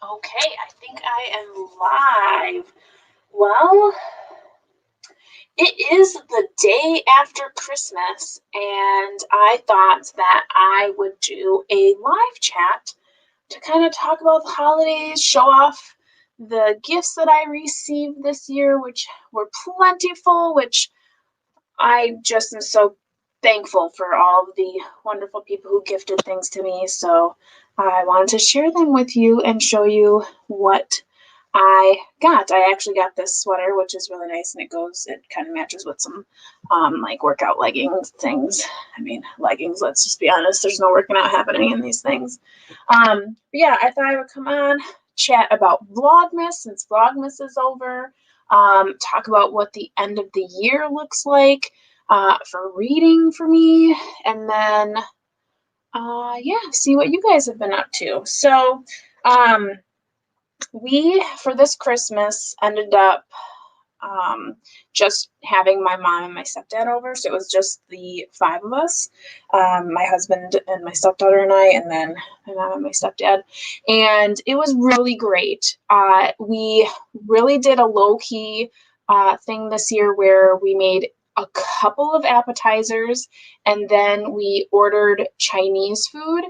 Okay, I think I am live. Well, it is the day after Christmas, and I thought that I would do a live chat to kind of talk about the holidays, show off the gifts that I received this year, which were plentiful, which I just am so thankful for all of the wonderful people who gifted things to me. So I wanted to share them with you and show you what I got. I actually got this sweater, which is really nice, and it kind of matches with some like workout leggings things. I mean, leggings, let's just be honest, there's no working out happening in these things. Yeah, I thought I would come on, chat about Vlogmas since Vlogmas is over, talk about what the end of the year looks like for reading for me, and then, yeah, see what you guys have been up to. So, we, for this Christmas, ended up just having my mom and my stepdad over. So it was just the five of us, my husband and my stepdaughter and I, and then my mom and my stepdad. And it was really great. We really did a low-key thing this year where we made a couple of appetizers, and then we ordered Chinese food,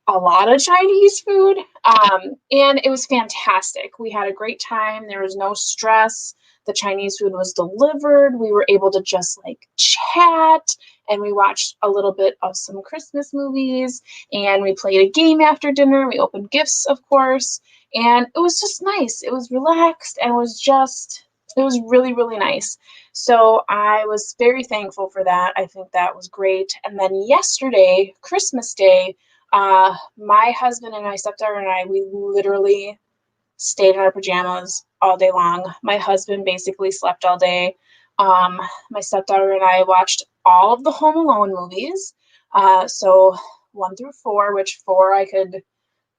a lot of Chinese food, and it was fantastic. We had a great time. There was no stress. The Chinese food was delivered. We were able to just like chat, and we watched a little bit of some Christmas movies, and we played a game after dinner. We opened gifts, of course, and it was just nice. It was relaxed, and it was really, really nice. So I was very thankful for that. I think that was great. And then yesterday, Christmas Day, my husband and my stepdaughter and I, we literally stayed in our pajamas all day long. My husband basically slept all day. My stepdaughter and I watched all of the Home Alone movies. So 1 through 4, which 4 I could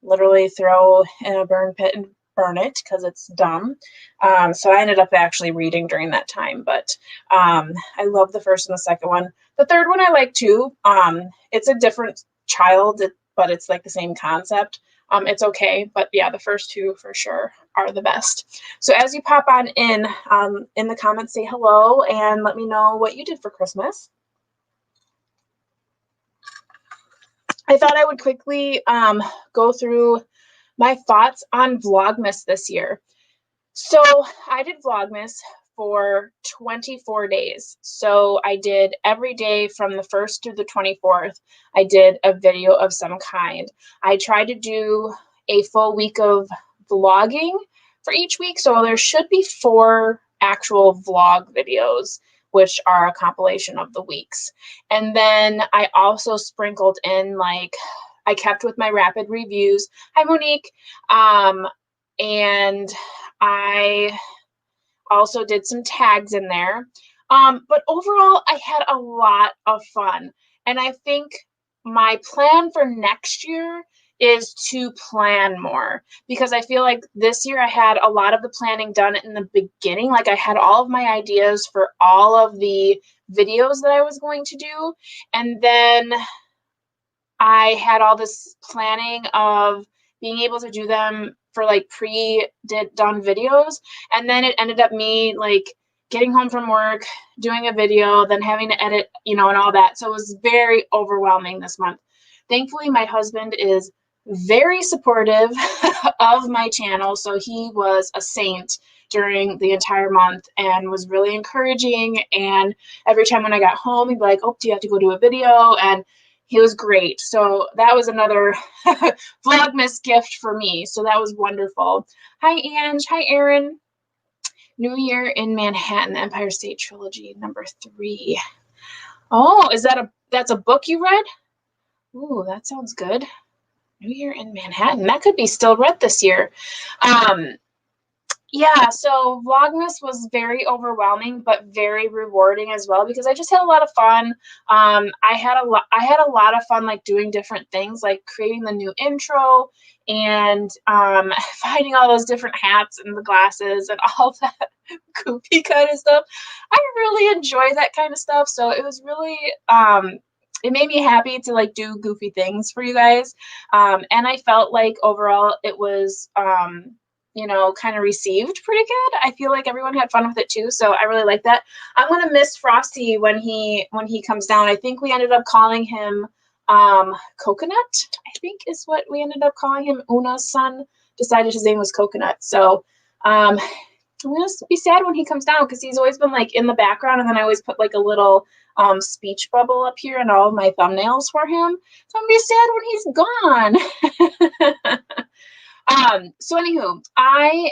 literally throw in a burn pit and burn it because it's dumb. So I ended up actually reading during that time, but I love the first and the second one. The third one I like too. It's a different child, but it's like the same concept. It's okay, but yeah, the first two for sure are the best. So as you pop on in the comments, say hello and let me know what you did for Christmas. I thought I would quickly go through my thoughts on Vlogmas this year. So I did Vlogmas for 24 days. So I did every day from the 1st to the 24th. I did a video of some kind. I tried to do a full week of vlogging for each week. So there should be 4 actual vlog videos, which are a compilation of the weeks. And then I also sprinkled in, like, I kept with my rapid reviews. Hi, Monique. And I also did some tags in there. But overall, I had a lot of fun. And I think my plan for next year is to plan more, because I feel like this year I had a lot of the planning done in the beginning. Like I had all of my ideas for all of the videos that I was going to do. And then I had all this planning of being able to do them for like done videos. And then it ended up me like getting home from work, doing a video, then having to edit, and all that. So it was very overwhelming this month. Thankfully, my husband is very supportive of my channel. So he was a saint during the entire month and was really encouraging. And every time when I got home, he'd be like, "Oh, do you have to go do a video?" And he was great. So that was another Vlogmas gift for me. So that was wonderful. Hi, Ange. Hi, Erin. New Year in Manhattan, the Empire State Trilogy, #3. Oh, that's a book you read? Ooh, that sounds good. New Year in Manhattan. That could be still read this year. Yeah, so Vlogmas was very overwhelming, but very rewarding as well, because I just had a lot of fun. I had a lot of fun like doing different things, like creating the new intro and finding all those different hats and the glasses and all that goofy kind of stuff. I really enjoy that kind of stuff. So it was really it made me happy to like do goofy things for you guys. And I felt like overall it was, you know, kind of received pretty good. I feel like everyone had fun with it too, so I really like that. I'm gonna miss Frosty when he comes down. I think we ended up calling him Coconut, I think is what we ended up calling him. Una's son decided his name was Coconut. So I'm gonna be sad when he comes down because he's always been like in the background, and then I always put like a little speech bubble up here in all of my thumbnails for him. So I'm gonna be sad when he's gone. So anywho, I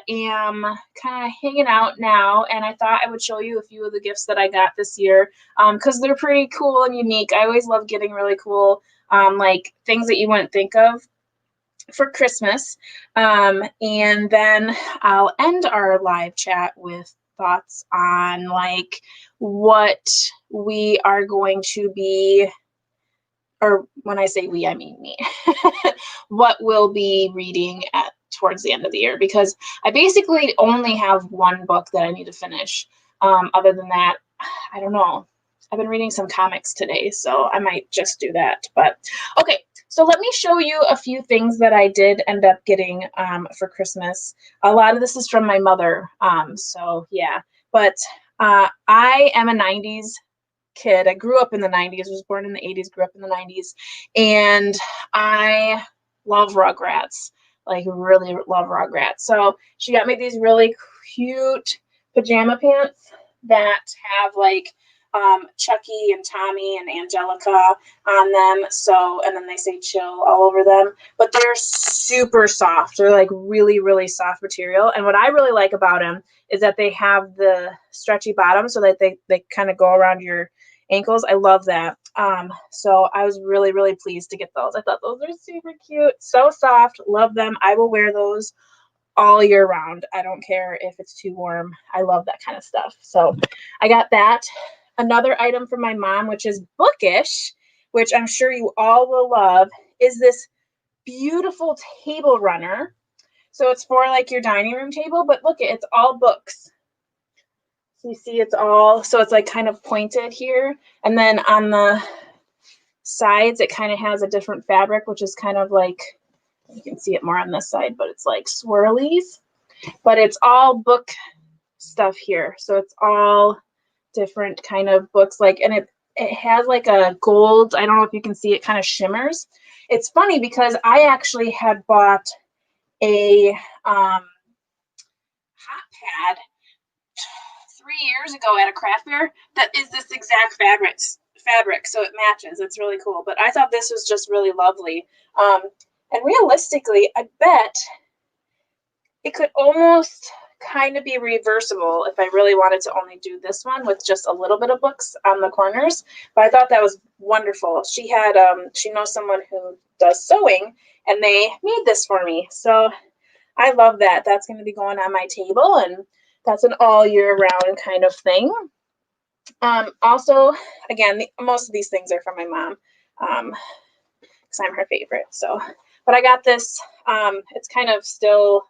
am kind of hanging out now, and I thought I would show you a few of the gifts that I got this year, because they're pretty cool and unique. I always love getting really cool, like things that you wouldn't think of for Christmas. And then I'll end our live chat with thoughts on like what we are going to be, or when I say we, I mean me, what we'll be reading at towards the end of the year, because I basically only have one book that I need to finish. Other than that, I don't know. I've been reading some comics today, so I might just do that. But okay, so let me show you a few things that I did end up getting for Christmas. A lot of this is from my mother, so yeah. But I am a 90s kid. I grew up in the 90s, was born in the 80s, grew up in the 90s, and I love Rugrats, like really love Rugrats. So she got me these really cute pajama pants that have like Chucky and Tommy and Angelica on them. So, and then they say chill all over them, but they're super soft. They're like really, really soft material. And what I really like about them is that they have the stretchy bottom so that they kind of go around your ankles. I love that. So I was really, really pleased to get those. I thought those are super cute, so soft, love them. I will wear those all year round. I don't care if it's too warm. I love that kind of stuff. So I got that. Another item from my mom, which is bookish, which I'm sure you all will love, is this beautiful table runner. So it's for like your dining room table, but look, it's all books. So you see it's all, so it's like kind of pointed here. And then on the sides, it kind of has a different fabric, which is kind of like, you can see it more on this side, but it's like swirlies. But it's all book stuff here. So it's all different kind of books, like, and it has like a gold, I don't know if you can see, it kind of shimmers. It's funny because I actually had bought a hot pad 3 years ago at a craft fair that is this exact fabric, so it matches. It's really cool. But I thought this was just really lovely. And realistically, I bet it could almost kind of be reversible if I really wanted to only do this one with just a little bit of books on the corners. But I thought that was wonderful. She had she knows someone who does sewing, and they made this for me. So I love that. That's going to be going on my table, and that's an all year round kind of thing. Also, again, most of these things are from my mom, because I'm her favorite. So, but I got this. It's kind of still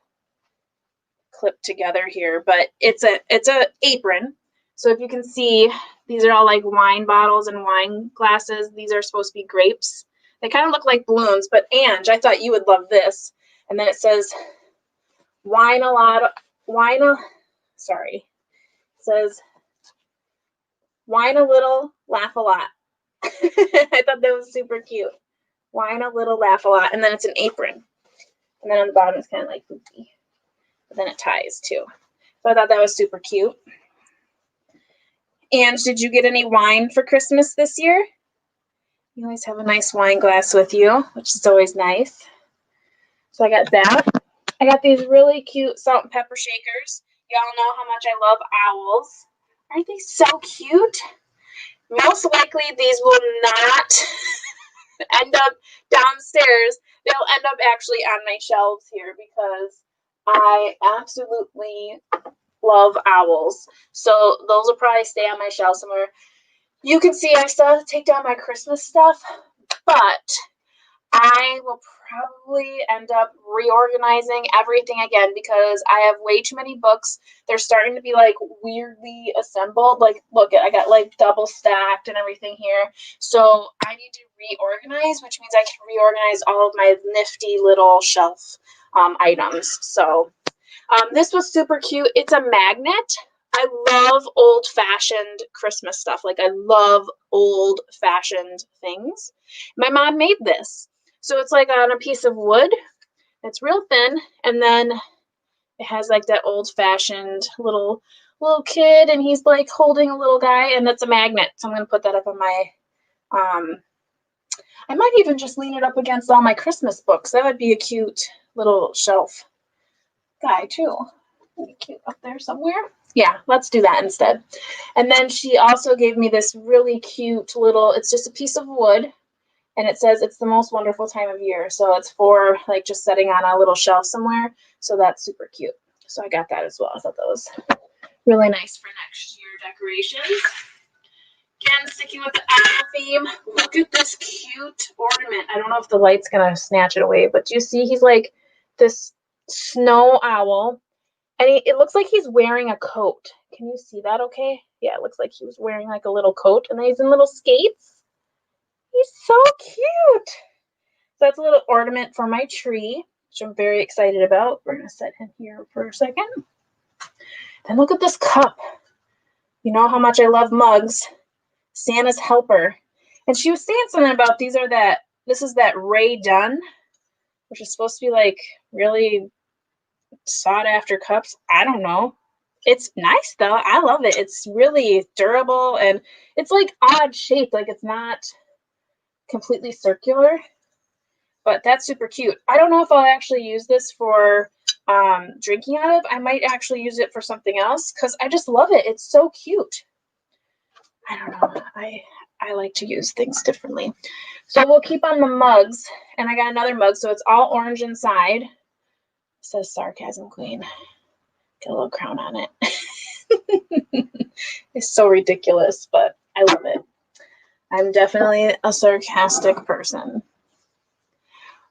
clipped together here, but it's a apron. So if you can see, these are all like wine bottles and wine glasses. These are supposed to be grapes. They kind of look like balloons, but Ange, I thought you would love this. And then it says sorry. It says wine a little, laugh a lot. I thought that was super cute. Wine a little, laugh a lot. And then it's an apron. And then on the bottom it's kind of like poopy. But then it ties too. So I thought that was super cute. And did you get any wine for Christmas this year? You always have a nice wine glass with you, which is always nice. So I got that. I got these really cute salt and pepper shakers. Y'all know how much I love owls. Aren't they so cute? Most likely these will not end up downstairs. They'll end up actually on my shelves here because I absolutely love owls. So those will probably stay on my shelf somewhere. You can see I still have to take down my Christmas stuff, but I will probably end up reorganizing everything again because I have way too many books. They're starting to be like weirdly assembled. Like, look, I got like double stacked and everything here. So I need to reorganize, which means I can reorganize all of my nifty little shelf items. So this was super cute. It's a magnet. I love old-fashioned Christmas stuff. Like, I love old-fashioned things. My mom made this. So it's like on a piece of wood. It's real thin, and then it has like that old-fashioned little kid, and he's like holding a little guy, and that's a magnet. So I'm gonna put that up on my I might even just lean it up against all my Christmas books. That would be a cute little shelf guy too. Be cute up there somewhere. Yeah, let's do that instead. And then she also gave me this really cute little, it's just a piece of wood, and it says it's the most wonderful time of year. So it's for like just setting on a little shelf somewhere. So that's super cute. So I got that as well. I thought that was really nice for next year decorations. Again, sticking with the owl theme. Look at this cute ornament. I don't know if the light's gonna snatch it away, but do you see he's like this snow owl, and it looks like he's wearing a coat. Can you see that okay? Yeah, it looks like he was wearing like a little coat, and then he's in little skates. He's so cute. So that's a little ornament for my tree, which I'm very excited about. We're gonna set him here for a second. And look at this cup. You know how much I love mugs. Santa's helper. And she was saying something about this is that Ray Dunn, which is supposed to be like really sought after cups. I don't know. It's nice though. I love it. It's really durable and it's like odd shaped. Like it's not completely circular, but that's super cute. I don't know if I'll actually use this for drinking out of. I might actually use it for something else because I just love it. It's so cute. I don't know. I like to use things differently. So we'll keep on the mugs. And I got another mug. So it's all orange inside. It says Sarcasm Queen. Get a little crown on it. It's so ridiculous, but I love it. I'm definitely a sarcastic person.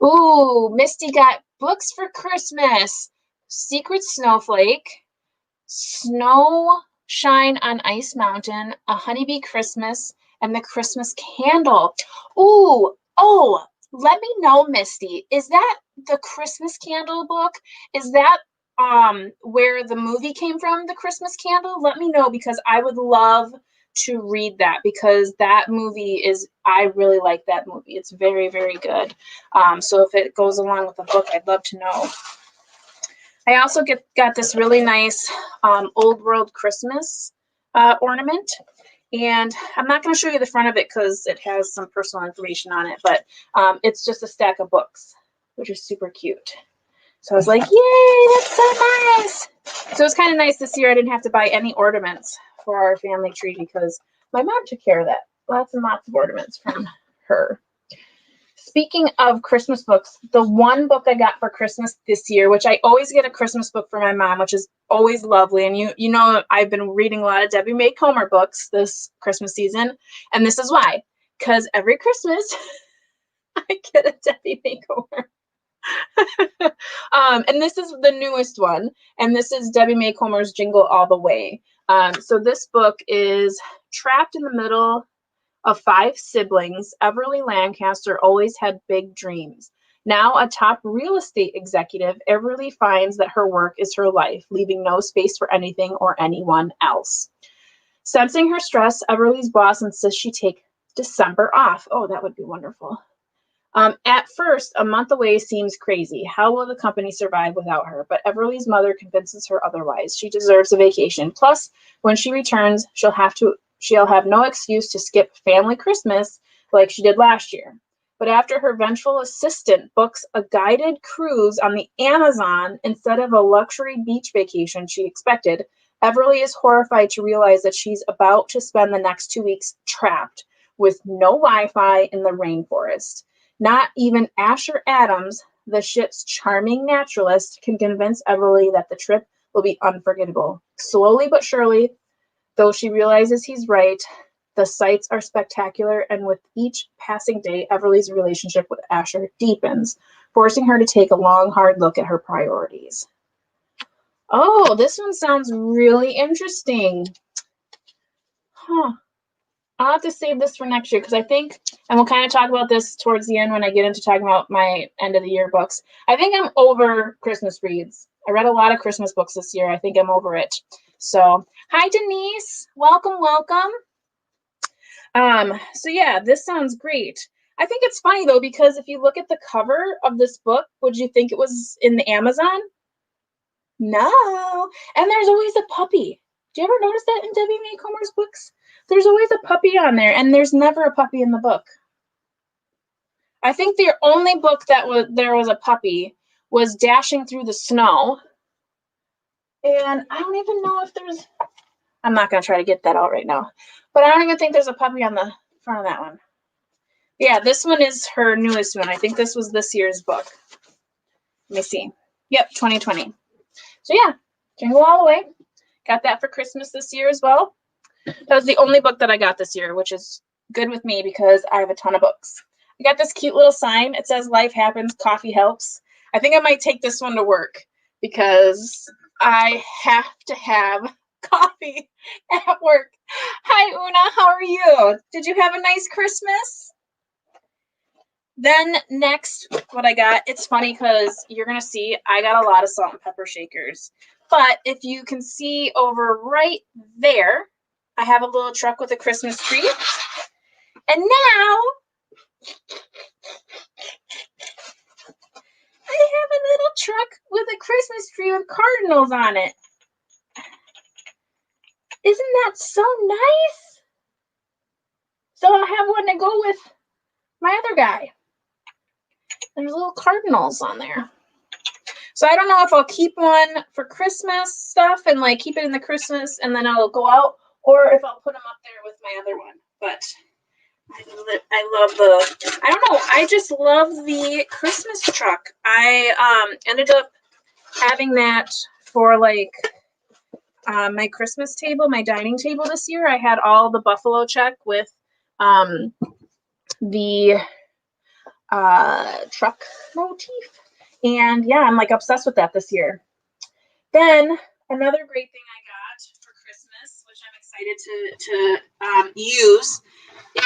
Ooh, Misty got books for Christmas. Secret Snowflake. Snow Shine on Ice Mountain, A Honeybee Christmas, and The Christmas Candle. Ooh, oh, let me know, Misty. Is that the Christmas Candle book? Is that where the movie came from, The Christmas Candle? Let me know because I would love to read that because that movie I really like that movie. It's very, very good. So if it goes along with the book, I'd love to know. I also got this really nice Old World Christmas ornament. And I'm not going to show you the front of it because it has some personal information on it. But it's just a stack of books, which is super cute. So I was like, yay, that's so nice. So it was kind of nice this year. I didn't have to buy any ornaments for our family tree because my mom took care of that. Lots and lots of ornaments from her. Speaking of Christmas books, the one book I got for Christmas this year, which I always get a Christmas book for my mom, which is always lovely. And you know, I've been reading a lot of Debbie May Comer books this Christmas season. And this is why. Because every Christmas, I get a Debbie May Comer. And this is the newest one. And this is Debbie May Comer's Jingle All the Way. So this book is trapped in the middle of 5 siblings. Everly Lancaster always had big dreams. Now a top real estate executive, Everly finds that her work is her life, leaving no space for anything or anyone else. Sensing her stress, Everly's boss insists she take December off. Oh, that would be wonderful. At first, a month away seems crazy. How will the company survive without her? But Everly's mother convinces her otherwise. She deserves a vacation. Plus, when she returns, she'll have no excuse to skip family Christmas like she did last year. But after her vengeful assistant books a guided cruise on the Amazon instead of a luxury beach vacation she expected, Everly is horrified to realize that she's about to spend the next 2 weeks trapped with no Wi-Fi in the rainforest. Not even Asher Adams, the ship's charming naturalist, can convince Everly that the trip will be unforgettable. Slowly but surely, though she realizes he's right, The sights are spectacular, and with each passing day, Everly's relationship with Asher deepens, forcing her to take a long, hard look at her priorities. Oh, this one sounds really interesting. Huh. I'll have to save this for next year because I think, and we'll kind of talk about this towards the end when I get into talking about my end of the year books. I think I'm over Christmas reads. I read a lot of Christmas books this year. I think I'm over it. So, hi Denise, welcome, welcome. So yeah, this sounds great. I think it's funny though, because if you look at the cover of this book, would you think it was in the Amazon? No. And there's always a puppy. Do you ever notice that in Debbie May Comer's books? There's always a puppy on there, and there's never a puppy in the book. I think the only book that there was a puppy was Dashing Through the Snow. And I don't even know if there's, I'm not going to try to get that out right now, but I don't even think there's a puppy on the front of that one. Yeah, this one is her newest one. I think this was this year's book. Let me see. Yep, 2020. So yeah, Jingle All the Way. Got that for Christmas this year as well. That was the only book that I got this year, which is good with me because I have a ton of books. I got this cute little sign. It says, "Life happens, coffee helps." I think I might take this one to work because I have to have coffee at work. Hi, Una. How are you? Did you have a nice Christmas? Then next, what I got, it's funny because you're going to see I got a lot of salt and pepper shakers. But if you can see over right there, I have a little truck with a Christmas tree. And now I have a little truck with a Christmas tree with cardinals on it. Isn't that so nice? So I'll have one to go with my other guy. There's little cardinals on there. So I don't know if I'll keep one for Christmas stuff and like keep it in the Christmas and then I'll go out, or if I'll put them up there with my other one. But I love the, I don't know, I just love the Christmas truck. I ended up having that for like my Christmas table, my dining table this year. I had all the buffalo check with the truck motif. And yeah, I'm like obsessed with that this year. Then another great thing I got for Christmas, which I'm excited to use,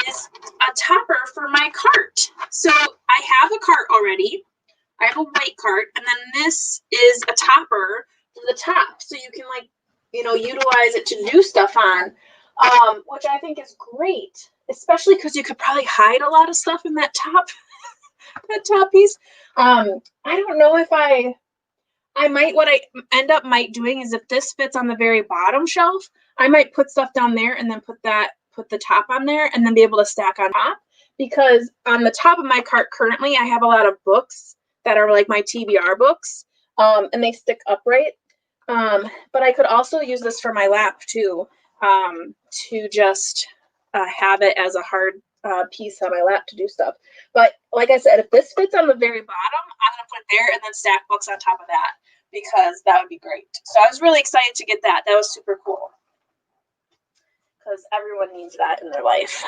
is a topper for my cart. So I have a cart already. I have a white cart, and then this is a topper for the top, so you can like, you know, utilize it to do stuff on, which I think is great, especially because you could probably hide a lot of stuff in that top, that top piece. I don't know if I might, what I end up doing is if this fits on the very bottom shelf, I might put stuff down there and then put the top on there and then be able to stack on top, because on the top of my cart currently, I have a lot of books that are like my TBR books, and they stick upright. But I could also use this for my lap too, to just have it as a hard piece on my lap to do stuff. But like I said, if this fits on the very bottom, I'm going to put it there and then stack books on top of that, because that would be great. So I was really excited to get that. That was super cool, because everyone needs that in their life.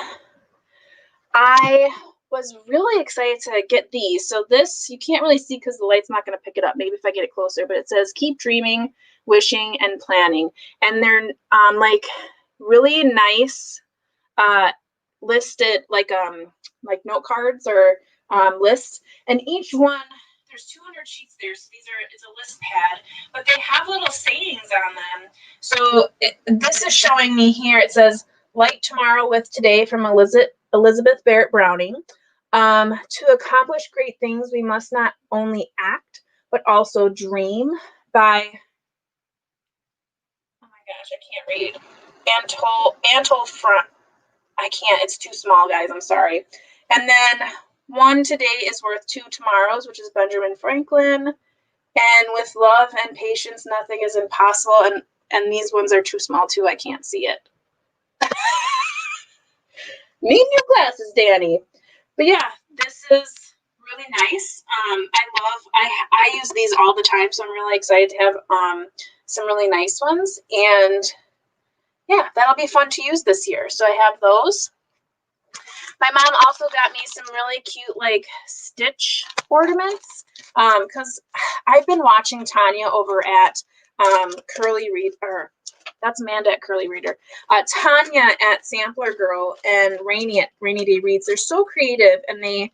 I was really excited to get these. So this, you can't really see because the light's not going to pick it up. Maybe if I get it closer, but it says keep dreaming, wishing, and planning. And they're like really nice listed like note cards or lists. And each one, there's 200 sheets there. So it's a list pad, but they have little sayings on them. So this is showing me here. It says, "Light tomorrow with today," from Elizabeth Barrett Browning. To accomplish great things, we must not only act, but also dream, by, oh my gosh, I can't read. Antol Front. I can't, it's too small, guys, I'm sorry. And then one today is worth two tomorrows, which is Benjamin Franklin. And with love and patience, nothing is impossible. And these ones are too small too, I can't see it. Need new glasses, Danny. But yeah, this is really nice. I use these all the time, so I'm really excited to have some really nice ones. And yeah, that'll be fun to use this year. So I have those. My mom also got me some really cute like stitch ornaments because I've been watching Tanya over at Curly Read, or that's Amanda at Curly Reader. Tanya at Sampler Girl and Rainy at Rainy Day Reads. They're so creative, and they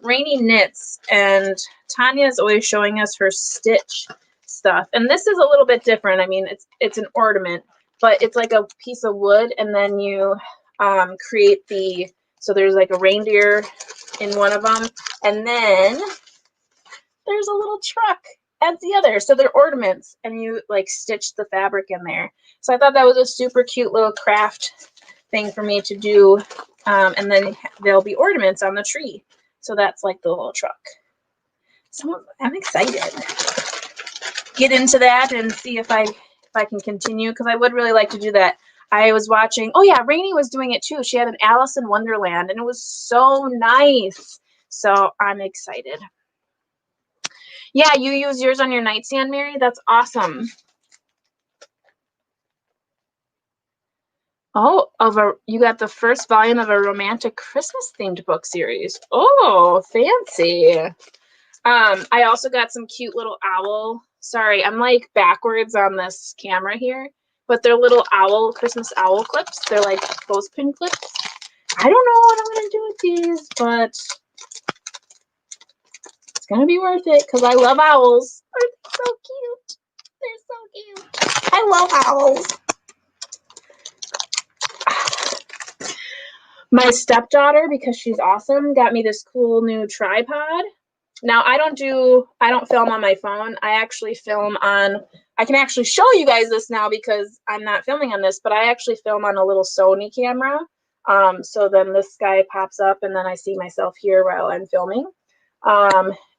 Rainy knits, and Tanya is always showing us her stitch stuff. And this is a little bit different. I mean, it's an ornament, but it's like a piece of wood, and then you create the, so there's like a reindeer in one of them, and then there's a little truck at the other. So they're ornaments, and you like stitch the fabric in there. So I thought that was a super cute little craft thing for me to do. And then there'll be ornaments on the tree. So that's like the little truck. So I'm excited. Get into that and see if I can continue, because I would really like to do that. I was watching, oh yeah, Rainy was doing it too. She had an Alice in Wonderland, and it was so nice. So I'm excited. Yeah, you use yours on your nightstand, Mary? That's awesome. Oh, you got the first volume of a romantic Christmas themed book series. Oh, fancy. I also got some cute little owl. Sorry, I'm like backwards on this camera here, but they're little Christmas owl clips. They're like clothespin clips. I don't know what I'm gonna do with these, but it's gonna be worth it because I love owls. They're so cute. They're so cute. I love owls. My stepdaughter, because she's awesome, got me this cool new tripod. Now I don't film on my phone. I actually film on, I can actually show you guys this now because I'm not filming on this, but I actually film on a little Sony camera. So then this guy pops up and then I see myself here while I'm filming.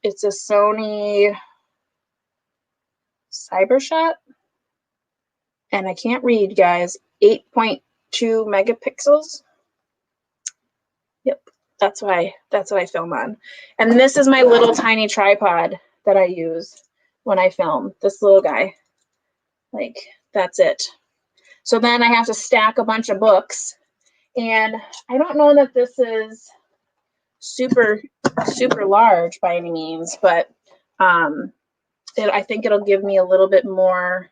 It's a Sony Cybershot, and I can't read, guys. 8.2 megapixels. Yep, that's what I film on. And this is my little tiny tripod that I use when I film. This little guy. Like, that's it. So then I have to stack a bunch of books. And I don't know that this is super large by any means, but I think it'll give me a little bit more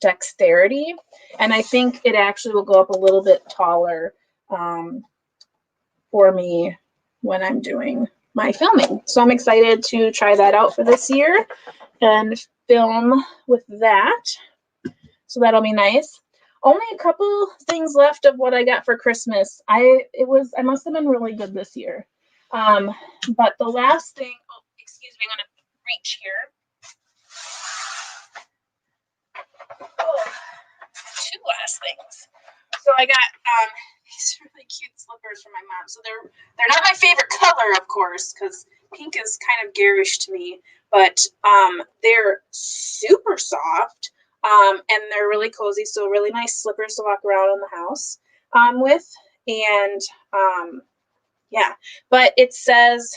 dexterity, and I think it actually will go up a little bit taller for me when I'm doing my filming. So I'm excited to try that out for this year and film with that. So that'll be nice. Only a couple things left of what I got for Christmas. I must have been really good this year. But the last thing, oh, excuse me, I'm gonna reach here. Oh, two last things. So I got these really cute slippers from my mom. So they're not my favorite color, of course, because pink is kind of garish to me, but they're super soft. And they're really cozy, so really nice slippers to walk around in the house with. And yeah, but it says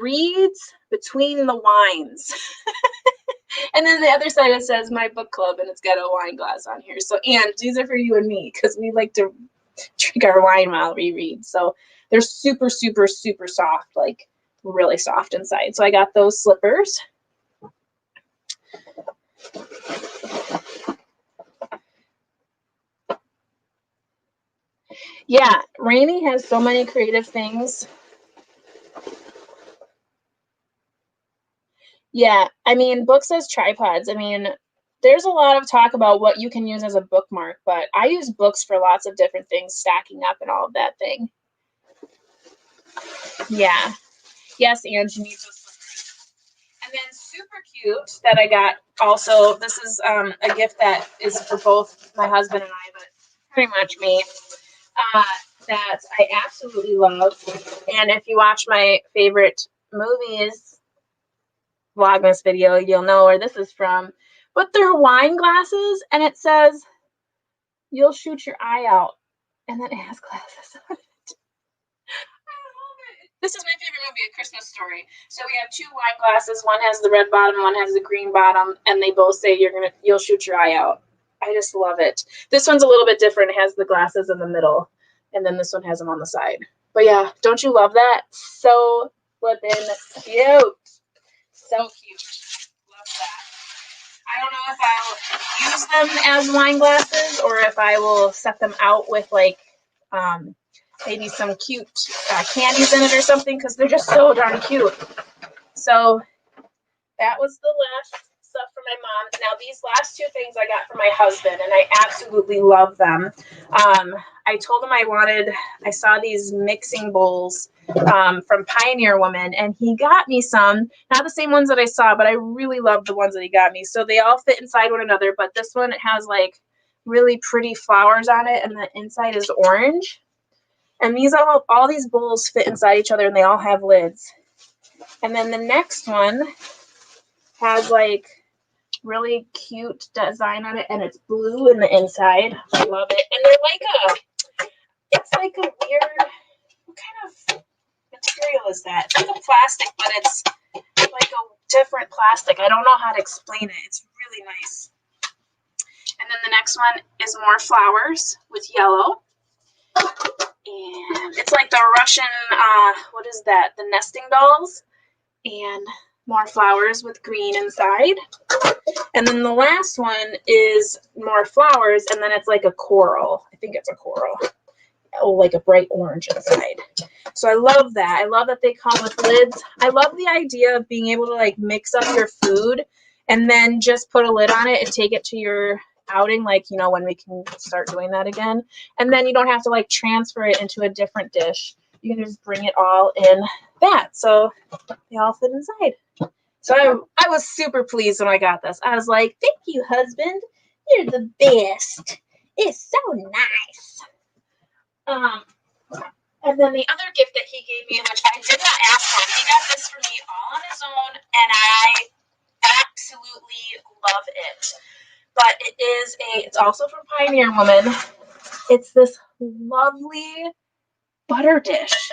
reads between the wines. And then the other side it says my book club, and it's got a wine glass on here. So, and these are for you and me because we like to drink our wine while we read. So they're super soft, like really soft inside. So I got those slippers. Yeah, Rainy has so many creative things. Yeah, I mean, books as tripods. I mean, there's a lot of talk about what you can use as a bookmark, but I use books for lots of different things, stacking up and all of that thing. Yeah. Yes, Angie needs those slippers. And then super cute that I got also, this is a gift that is for both my husband and I, but pretty much me. That I absolutely love. And if you watch my favorite movies Vlogmas video, you'll know where this is from. But they're wine glasses, and it says, "You'll shoot your eye out." And then it has glasses on it. I love it. This is my favorite movie, A Christmas Story. So we have two wine glasses. One has the red bottom, one has the green bottom, and they both say you'll shoot your eye out. I just love it. This one's a little bit different. It has the glasses in the middle, and then this one has them on the side. But yeah, don't you love that? So flippin' cute. So cute. Love that. I don't know if I'll use them as wine glasses or if I will set them out with like maybe some cute candies in it or something, because they're just so darn cute. So that was the last stuff for my mom. Now these last two things I got for my husband, and I absolutely love them. I told him I saw these mixing bowls from Pioneer Woman, and he got me some, not the same ones that I saw, but I really love the ones that he got me. So they all fit inside one another, but this one, it has like really pretty flowers on it, and the inside is orange. And these all these bowls fit inside each other, and they all have lids. And then the next one has like really cute design on it, and it's blue in the inside. I love it. And they're it's like a weird, what kind of material is that? It's like a plastic, but it's like a different plastic. I don't know how to explain it. It's really nice. And then the next one is more flowers with yellow. And it's like the Russian, what is that? The nesting dolls. And more flowers with green inside. And then the last one is more flowers, and then it's like a coral. I think it's a coral. Oh, like a bright orange inside. So I love that. I love that they come with lids. I love the idea of being able to like mix up your food and then just put a lid on it and take it to your outing, like, you know, when we can start doing that again. And then you don't have to like transfer it into a different dish. You can just bring it all in that. So they all fit inside. So I was super pleased when I got this. I was like, thank you, husband. You're the best. It's so nice. And then the other gift that he gave me, which I did not ask for, he got this for me all on his own, and I absolutely love it. But it's also from Pioneer Woman. It's this lovely butter dish.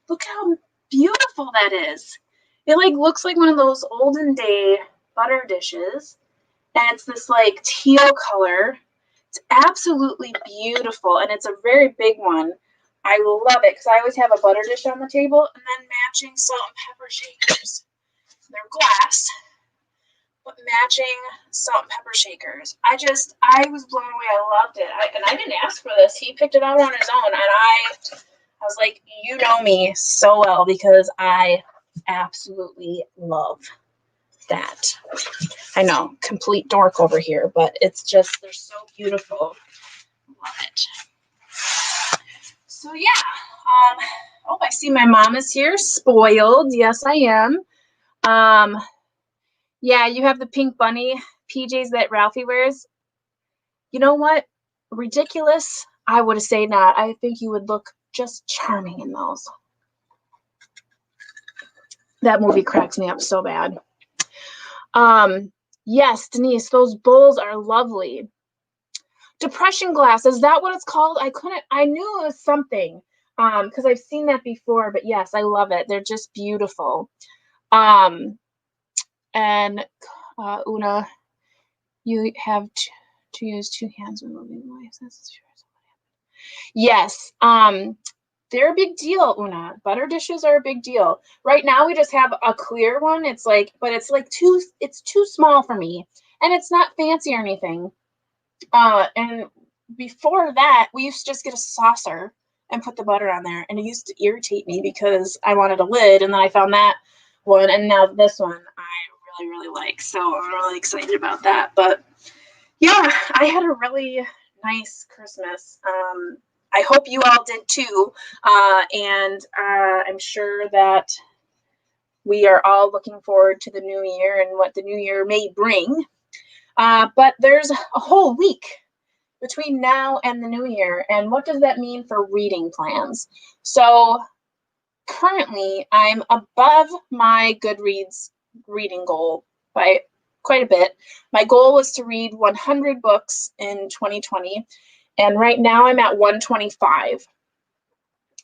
Look how beautiful that is. It like looks like one of those olden day butter dishes. And it's this like teal color. It's absolutely beautiful. And it's a very big one. I love it because I always have a butter dish on the table and then matching salt and pepper shakers. They're glass, but matching salt and pepper shakers. I was blown away. I loved it. And I didn't ask for this. He picked it out on his own. And I was like, you know me so well because I absolutely love that. I know, complete dork over here, but it's just, they're so beautiful. Love it. So yeah, oh, I see my mom is here. Spoiled. Yes, I am. Yeah, you have the pink bunny PJs that Ralphie wears. You know what? Ridiculous. I would say not. I think you would look just charming in those. That movie cracks me up so bad. Yes, Denise, those bowls are lovely. Depression glass, is that what it's called? I knew it was something, because I've seen that before, but yes, I love it. They're just beautiful. And Una, you have to use two hands when moving lives. That's true. Yes, they're a big deal, Una. Butter dishes are a big deal. Right now we just have a clear one. It's like, but it's like it's too small for me. And it's not fancy or anything. And before that, we used to just get a saucer and put the butter on there. And it used to irritate me because I wanted a lid. And then I found that one. And now this one I really, really like. So I'm really excited about that. But yeah, I had a really nice Christmas. I hope you all did too. And I'm sure that we are all looking forward to the new year and what the new year may bring. But there's a whole week between now and the new year. And what does that mean for reading plans? So currently I'm above my Goodreads reading goal by quite a bit. My goal was to read 100 books in 2020. And right now I'm at 125.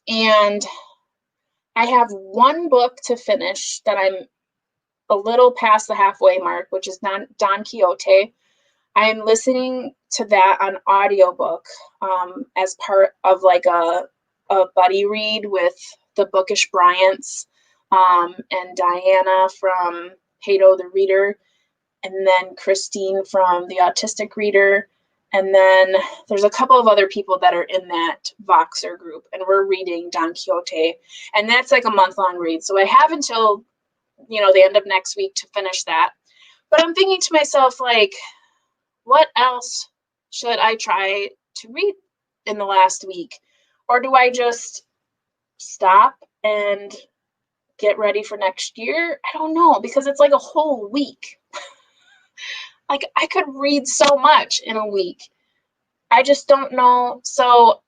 And I have one book to finish that I'm a little past the halfway mark, which is Don Quixote. I'm listening to that on audiobook as part of like a buddy read with the Bookish Bryants and Diana from Hato the Reader, and then Christine from the Autistic Reader. And then there's a couple of other people that are in that Voxer group, and we're reading Don Quixote. And that's like a month-long read. So I have until, the end of next week to finish that. But I'm thinking to myself, like, what else should I try to read in the last week? Or do I just stop and get ready for next year? I don't know, because it's like a whole week. Like, I could read so much in a week. I just don't know. So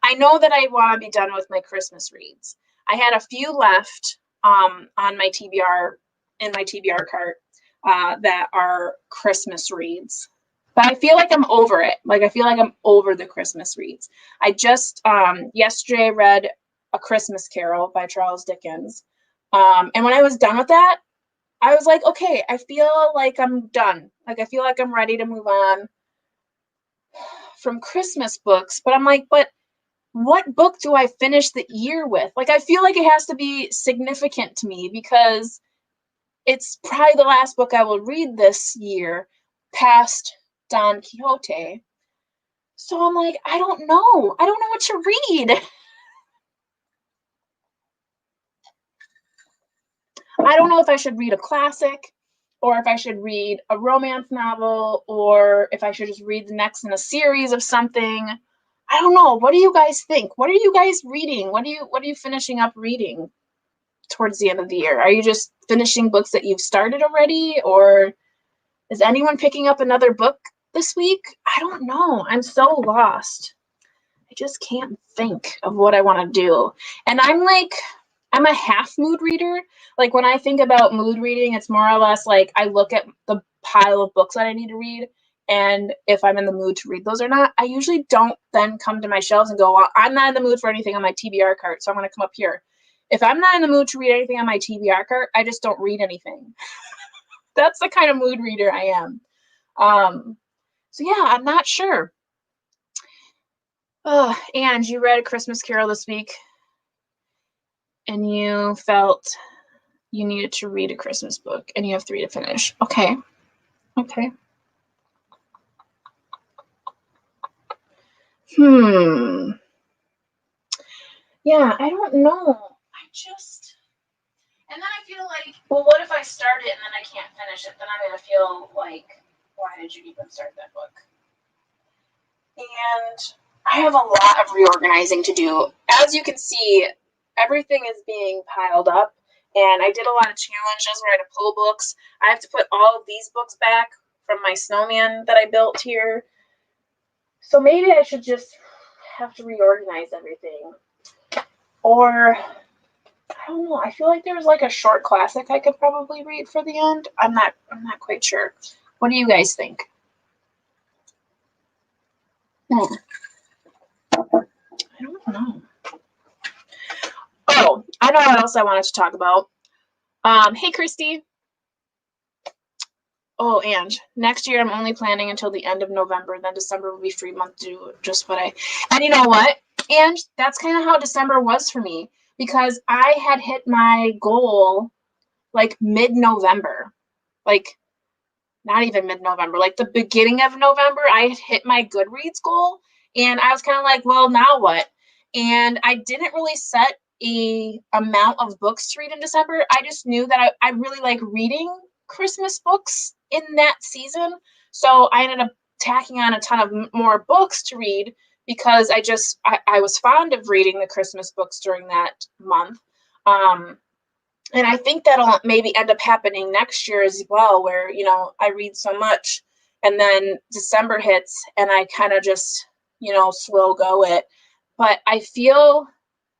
I know that I want to be done with my Christmas reads. I had a few left on my TBR, in my TBR cart, that are Christmas reads. But I feel like I'm over it. Like, I feel like I'm over the Christmas reads. I just, yesterday read A Christmas Carol by Charles Dickens. And when I was done with that, I was like, okay, I feel like I'm done. Like, I feel like I'm ready to move on from Christmas books. But I'm like, but what book do I finish the year with? Like, I feel like it has to be significant to me because it's probably the last book I will read this year past Don Quixote. So I'm like, I don't know. I don't know what to read. I don't know if I should read a classic or if I should read a romance novel or if I should just read the next in a series of something. I don't know. What do you guys think? What are you guys reading? What are you finishing up reading towards the end of the year? Are you just finishing books that you've started already, or is anyone picking up another book this week? I don't know. I'm so lost. I just can't think of what I want to do. And I'm a half mood reader. Like, when I think about mood reading, it's more or less like I look at the pile of books that I need to read, and if I'm in the mood to read those or not. I usually don't then come to my shelves and go, well, I'm not in the mood for anything on my TBR cart, so I'm going to come up here. If I'm not in the mood to read anything on my TBR cart, I just don't read anything. That's the kind of mood reader I am. So yeah, I'm not sure. Oh, and you read A Christmas Carol this week, and you felt you needed to read a Christmas book, and you have 3 to finish. Okay. Yeah, I don't know. And then I feel like, well, what if I start it and then I can't finish it? Then I'm going to feel like, why did you even start that book? And I have a lot of reorganizing to do. As you can see, everything is being piled up. And I did a lot of challenges where I had to pull books. I have to put all of these books back from my snowman that I built here. So maybe I should just have to reorganize everything. Or, I don't know. I feel like there's like a short classic I could probably read for the end. I'm not quite sure. What do you guys think? I don't know. Oh, I know what else I wanted to talk about. Hey, Christy. Oh, and next year I'm only planning until the end of November. Then December will be free month to do just what and you know what? And that's kind of how December was for me, because I had hit my goal like mid-November. Like, not even mid-November, like the beginning of November, I had hit my Goodreads goal. And I was kind of like, well, now what? And I didn't really set a amount of books to read in December. I just knew that I really like reading Christmas books in that season. So I ended up tacking on a ton of more books to read because I was fond of reading the Christmas books during that month. And I think that'll maybe end up happening next year as well, where, I read so much and then December hits and I kind of just, slow go it. But I feel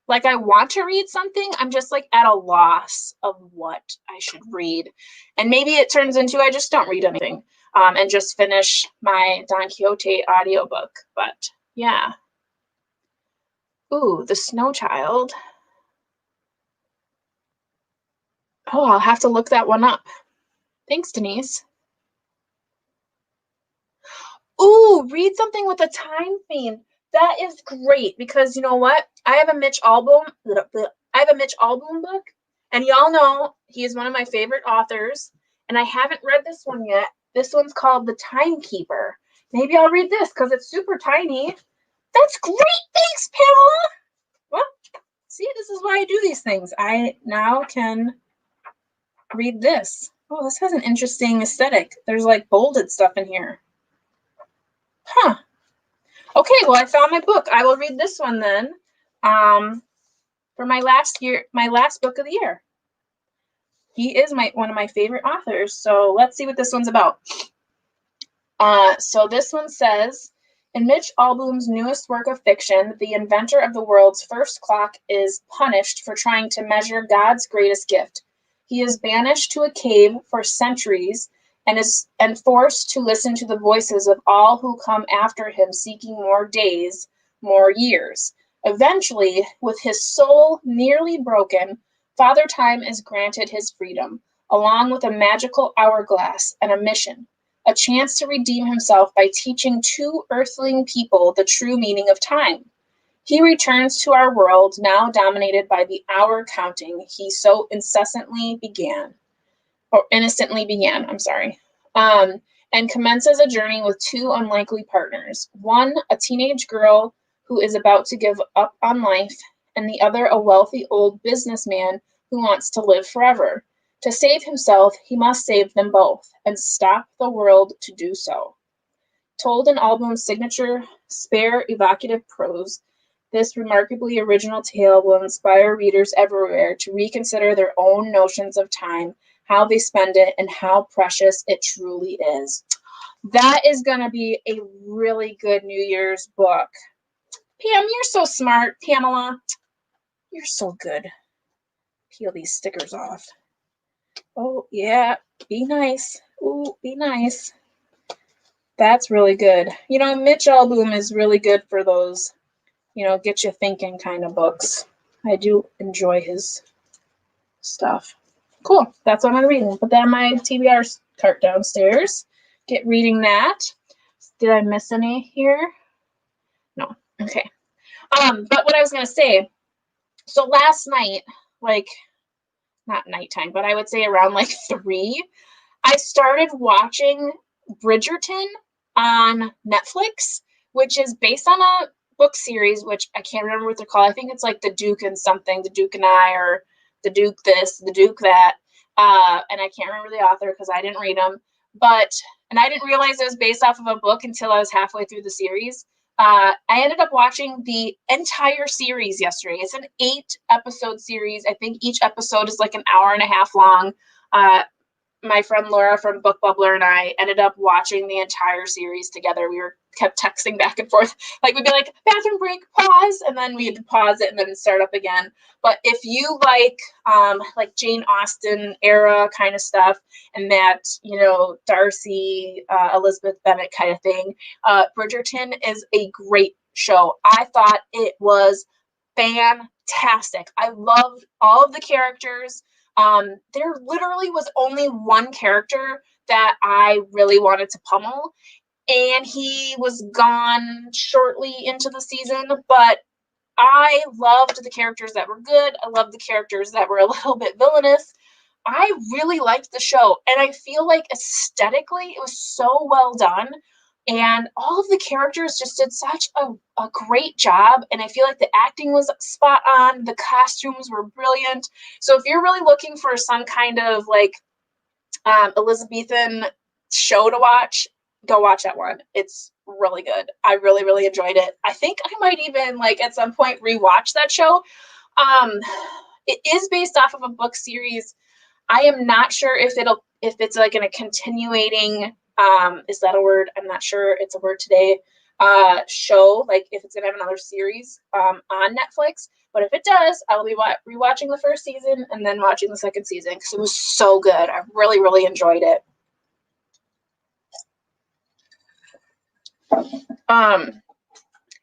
like I want to read something. I'm just like at a loss of what I should read. And maybe it turns into I just don't read anything and just finish my Don Quixote audiobook. But yeah. Ooh, The Snow Child. Oh, I'll have to look that one up. Thanks, Denise. Ooh, read something with a time theme. That is great because you know what? I have a Mitch Albom. I have a Mitch Albom book, and y'all know he is one of my favorite authors. And I haven't read this one yet. This one's called The Timekeeper. Maybe I'll read this because it's super tiny. That's great. Thanks, Pamela. Well, see, this is why I do these things. I now can read this. Oh, this has an interesting aesthetic. There's like bolded stuff in here. Huh. Okay, well, I found my book. I will read this one then for my last book of the year. He is one of my favorite authors, so let's see what this one's about. So this one says, in Mitch Albom's newest work of fiction, the inventor of the world's first clock is punished for trying to measure God's greatest gift. He is banished to a cave for centuries and forced to listen to the voices of all who come after him, seeking more days, more years. Eventually, with his soul nearly broken, Father Time is granted his freedom, along with a magical hourglass and a mission, a chance to redeem himself by teaching two earthling people the true meaning of time. He returns to our world, now dominated by the hour counting he so innocently began, and commences a journey with two unlikely partners. One, a teenage girl who is about to give up on life, and the other, a wealthy old businessman who wants to live forever. To save himself, he must save them both, and stop the world to do so. Told in Albom's signature, spare, evocative prose, this remarkably original tale will inspire readers everywhere to reconsider their own notions of time, how they spend it, and how precious it truly is. That is going to be a really good New Year's book. Pam, you're so smart. Pamela, you're so good. Peel these stickers off. Oh, yeah. Be nice. Ooh, be nice. That's really good. You know, Mitch Albom is really good for those, get you thinking kind of books. I do enjoy his stuff. Cool. That's what I'm going to read. Put that in my TBR cart downstairs. Get reading that. Did I miss any here? No. Okay. But what I was going to say, so last night, not nighttime, but I would say around 3, I started watching Bridgerton on Netflix, which is based on a book series, which I can't remember what they're called. I think it's like The Duke and something, The Duke and I, or The Duke this, The Duke that. And I can't remember the author because I didn't read them. And I didn't realize it was based off of a book until I was halfway through the series. I ended up watching the entire series yesterday. It's an 8-episode series. I think each episode is like an hour and a half long. My friend Laura from Book Bubbler and I ended up watching the entire series together. We kept texting back and forth. We'd be like, bathroom break, pause, and then we'd pause it and then start up again. But if you like Jane Austen era kind of stuff and that, Darcy, Elizabeth Bennet kind of thing, Bridgerton is a great show. I thought it was fantastic. I loved all of the characters. There literally was only one character that I really wanted to pummel, and he was gone shortly into the season, but I loved the characters that were good. I loved the characters that were a little bit villainous. I really liked the show, and I feel like aesthetically it was so well done. And all of the characters just did such a great job. And I feel like the acting was spot on. The costumes were brilliant. So if you're really looking for some kind of Elizabethan show to watch, go watch that one. It's really good. I really, really enjoyed it. I think I might even at some point rewatch that show. It is based off of a book series. I am not sure if it's in a continuating, is that a word? I'm not sure it's a word today. Show, if it's gonna have another series on Netflix. But if it does, I'll be rewatching the first season and then watching the second season because it was so good. I really, really enjoyed it.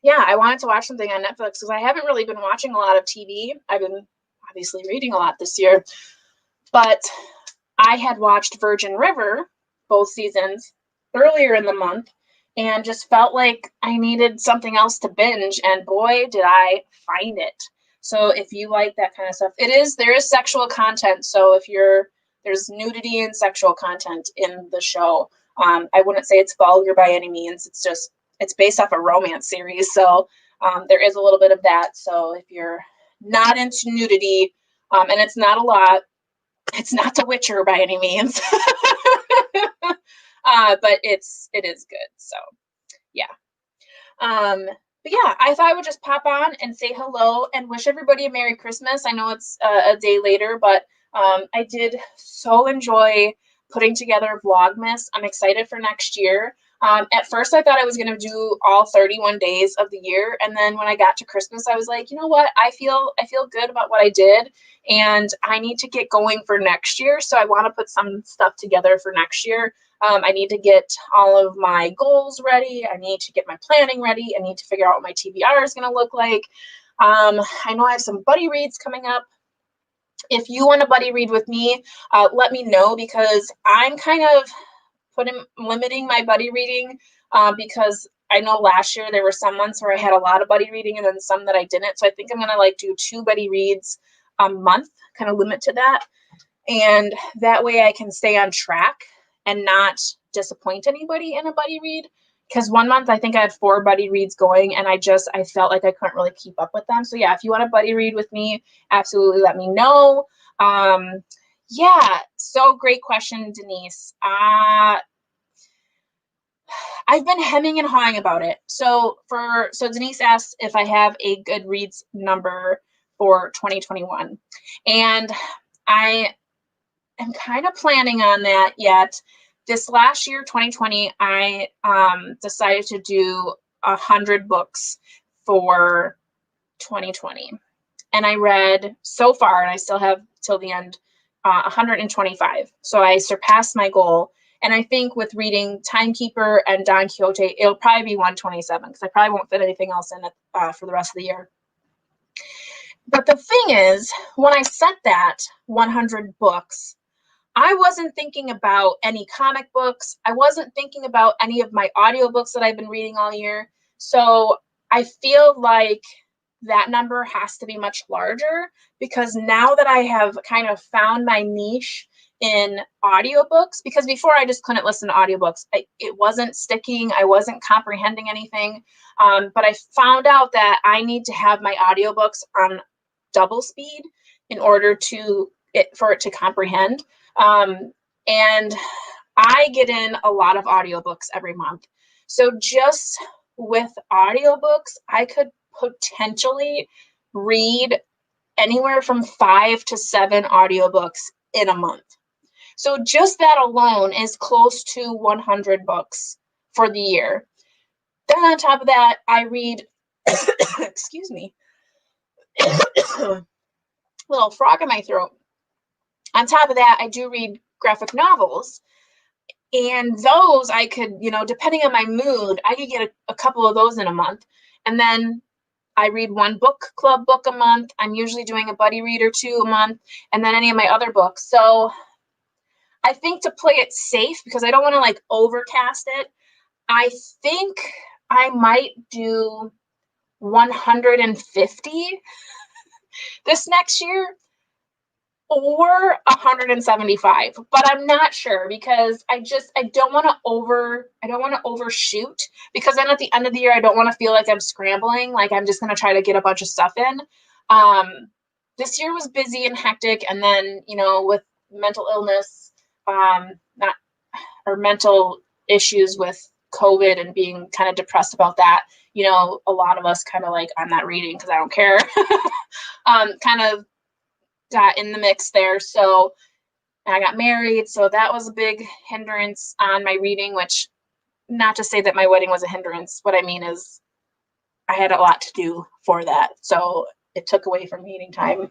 Yeah, I wanted to watch something on Netflix because I haven't really been watching a lot of TV. I've been obviously reading a lot this year. But I had watched Virgin River, both seasons, earlier in the month, and just felt like I needed something else to binge, and boy, did I find it. So if you like that kind of stuff, there is sexual content. So if there's nudity and sexual content in the show. I wouldn't say it's vulgar by any means. It's based off a romance series. So there is a little bit of that. So if you're not into nudity, and it's not a lot, it's not The Witcher by any means, but it is good. So yeah. But yeah, I thought I would just pop on and say hello and wish everybody a Merry Christmas. I know it's a day later, but I did so enjoy putting together Vlogmas. I'm excited for next year. At first, I thought I was going to do all 31 days of the year, and then when I got to Christmas, I was like, you know what? I feel good about what I did, and I need to get going for next year. So I want to put some stuff together for next year. I need to get all of my goals ready. I need to get my planning ready. I need to figure out what my TBR is going to look like. I know I have some buddy reads coming up. If you want to buddy read with me, let me know, because I'm kind of limiting my buddy reading because I know last year there were some months where I had a lot of buddy reading and then some that I didn't. So I think I'm going to like do 2 buddy reads a month, kind of limit to that. And that way I can stay on track and not disappoint anybody in a buddy read. Because one month I think I had 4 buddy reads going, and I felt like I couldn't really keep up with them. So yeah, if you want to buddy read with me, absolutely let me know. Yeah, so great question, Denise. I've been hemming and hawing about it. So Denise asked if I have a Goodreads number for 2021, and I am kind of planning on that yet. This last year, 2020, I decided to do 100 books for 2020. And I read so far, and I still have till the end, 125. So I surpassed my goal. And I think with reading Timekeeper and Don Quixote, it'll probably be 127, because I probably won't fit anything else in it for the rest of the year. But the thing is, when I set that 100 books, I wasn't thinking about any comic books. I wasn't thinking about any of my audiobooks that I've been reading all year. So I feel like that number has to be much larger, because now that I have kind of found my niche in audiobooks, because before I just couldn't listen to audiobooks. It wasn't sticking. I wasn't comprehending anything. But I found out that I need to have my audiobooks on double speed in order for it to comprehend. And I get in a lot of audiobooks every month. So just with audiobooks, I could potentially read anywhere from 5 to 7 audiobooks in a month. So just that alone is close to 100 books for the year. Then on top of that, I read, excuse me, little frog in my throat. On top of that, I do read graphic novels. And those I could, depending on my mood, I could get a couple of those in a month. And then I read 1 book club book a month. I'm usually doing a buddy read or 2 a month, and then any of my other books. So I think to play it safe, because I don't want to like overcast it, I think I might do 150 this next year, or 175, but I'm not sure, because I don't want to overshoot, because then at the end of the year I don't want to feel like I'm scrambling, like I'm just going to try to get a bunch of stuff in. This year was busy and hectic, and then with mental illness, mental issues with COVID and being kind of depressed about that, a lot of us kind of like, I'm not reading because I don't care, kind of got in the mix there. So I got married, so that was a big hindrance on my reading, which, not to say that my wedding was a hindrance. What I mean is I had a lot to do for that, so it took away from reading time.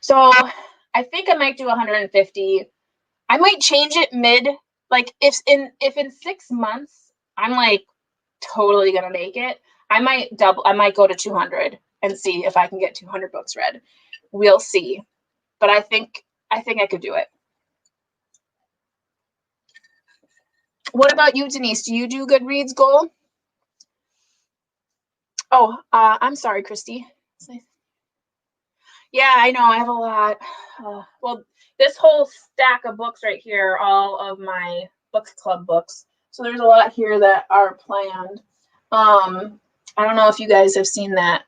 So I think I might do 150. I might change it mid, like if in 6 months I'm like totally gonna make it, I might go to 200 and see if I can get 200 books read. We'll see. But I think I could do it. What about you, Denise? Do you do Goodreads goal? Oh, I'm sorry, Christy. Yeah, I know. I have a lot. Well, this whole stack of books right here are all of my book club books. So there's a lot here that are planned. I don't know if you guys have seen that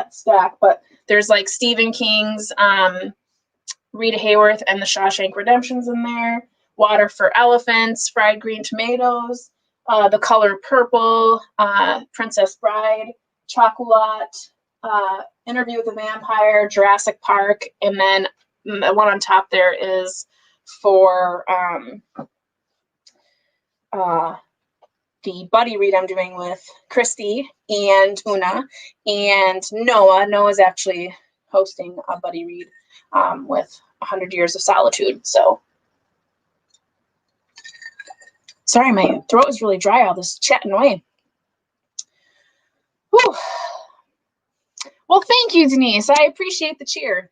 stack, but there's like Stephen King's Rita Hayworth and the Shawshank Redemption's in there. Water for Elephants, Fried Green Tomatoes, The Color Purple, Princess Bride, Chocolat, Interview with the Vampire, Jurassic Park, and then the one on top there is for the buddy read I'm doing with Christy and Una and Noah. Noah's actually hosting a buddy read with 100 Years of Solitude. So, sorry, my throat is really dry, all this chatting away. Whew. Well, thank you, Denise. I appreciate the cheer.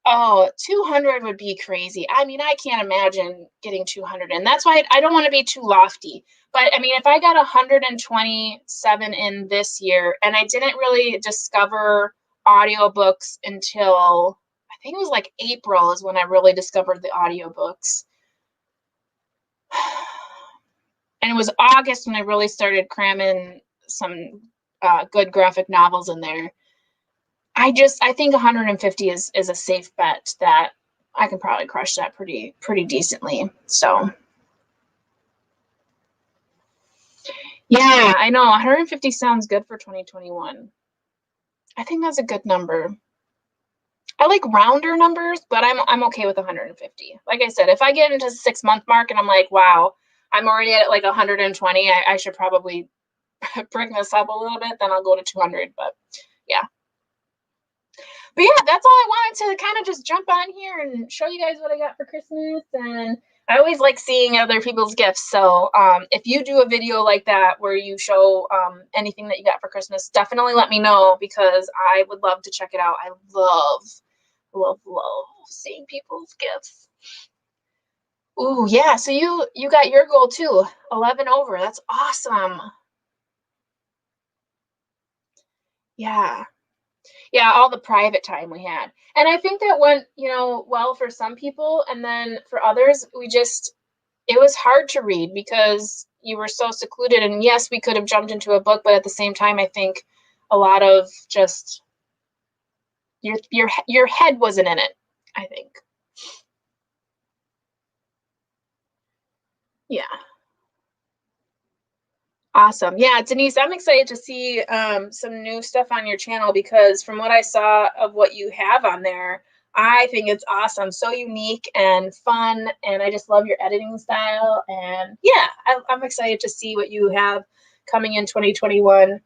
Oh, 200 would be crazy. I mean, I can't imagine getting 200 in. That's why I don't want to be too lofty. But I mean, if I got 127 in this year, and I didn't really discover audiobooks until I think it was like April is when I really discovered the audiobooks. And it was August when I really started cramming some good graphic novels in there. I think 150 is a safe bet that I can probably crush that pretty decently. So yeah, I know 150 sounds good for 2021. I think that's a good number. I like rounder numbers, but I'm okay with 150. Like I said, if I get into the 6-month mark and I'm like, wow, I'm already at like 120, I should probably bring this up a little bit, then I'll go to 200. But yeah. But yeah, that's all I wanted to kind of just jump on here and show you guys what I got for Christmas. And I always like seeing other people's gifts. So if you do a video like that where you show anything that you got for Christmas, definitely let me know because I would love to check it out. I love seeing people's gifts. Ooh, yeah. So you got your goal too, 11 over. That's awesome. Yeah. Yeah, all the private time we had. And I think that went, well for some people. And then for others, it was hard to read because you were so secluded. And yes, we could have jumped into a book, but at the same time, I think a lot of just your head wasn't in it, I think. Yeah. Awesome. Yeah, Denise, I'm excited to see some new stuff on your channel because from what I saw of what you have on there, I think it's awesome. So unique and fun. And I just love your editing style. And yeah, I'm excited to see what you have coming in 2021.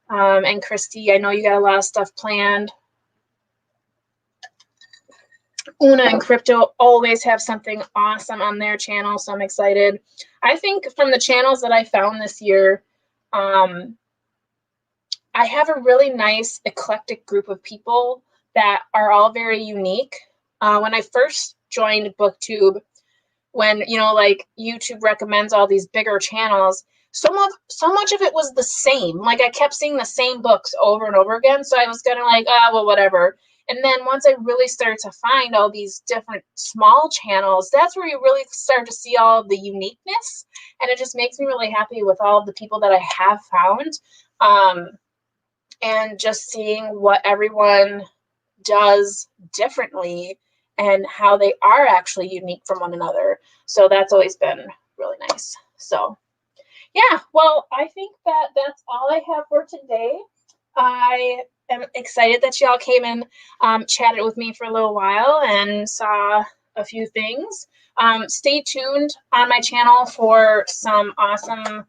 And Christy, I know you got a lot of stuff planned. Una and Crypto always have something awesome on their channel, so I'm excited. I think from the channels that I found this year, I have a really nice eclectic group of people that are all very unique. When I first joined BookTube, when like YouTube recommends all these bigger channels, so much of it was the same. Like I kept seeing the same books over and over again, so I was kind of like, well, whatever. And then once I really started to find all these different small channels, that's where you really start to see all the uniqueness. And it just makes me really happy with all of the people that I have found. And just seeing what everyone does differently and how they are actually unique from one another. So that's always been really nice. So yeah, well, I think that that's all I have for today. I am excited that y'all came and chatted with me for a little while and saw a few things. Stay tuned on my channel for some awesome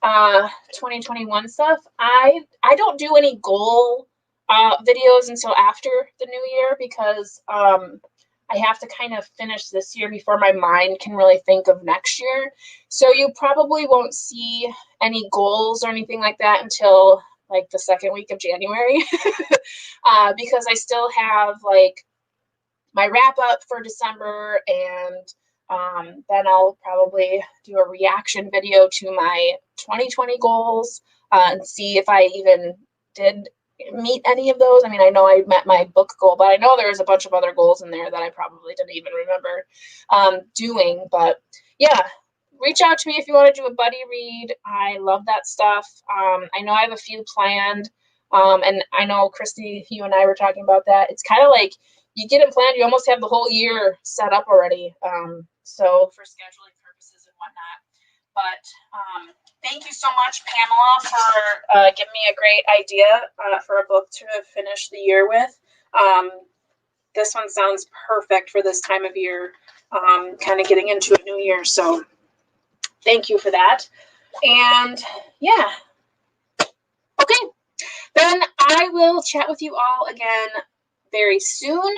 2021 stuff. I don't do any goal videos until after the new year because I have to kind of finish this year before my mind can really think of next year. So you probably won't see any goals or anything like that until like the second week of January because I still have like my wrap up for December and Then I'll probably do a reaction video to my 2020 goals and see if I even did meet any of those. I mean, I know I met my book goal, but I know there's a bunch of other goals in there that I probably didn't even remember doing. But yeah, reach out to me if you want to do a buddy read. I love that stuff. I know I have a few planned. And I know, Christy, you and I were talking about that. It's kind of like you get it planned, you almost have the whole year set up already. So for scheduling purposes and whatnot. But thank you so much, Pamela, for giving me a great idea for a book to finish the year with. This one sounds perfect for this time of year, kind of getting into a new year. So thank you for that. And yeah, okay. Then I will chat with you all again very soon.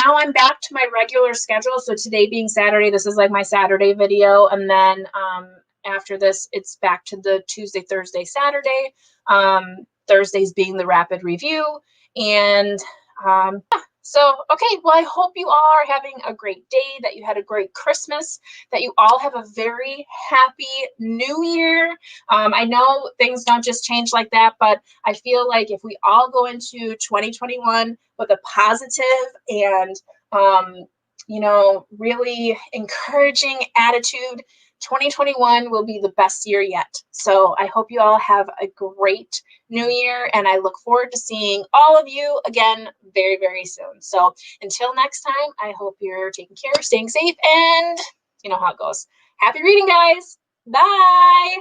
Now I'm back to my regular schedule. So today being Saturday, this is like my Saturday video. And then after this, it's back to the Tuesday, Thursday, Saturday. Thursdays being the rapid review. And yeah. So, okay, well, I hope you all are having a great day, that you had a great Christmas, that you all have a very happy new year. I know things don't just change like that, but I feel like if we all go into 2021 with a positive and, really encouraging attitude, 2021 will be the best year yet. So I hope you all have a great new year, and I look forward to seeing all of you again very, very soon. So until next time, I hope you're taking care, staying safe, and you know how it goes. Happy reading, guys. Bye.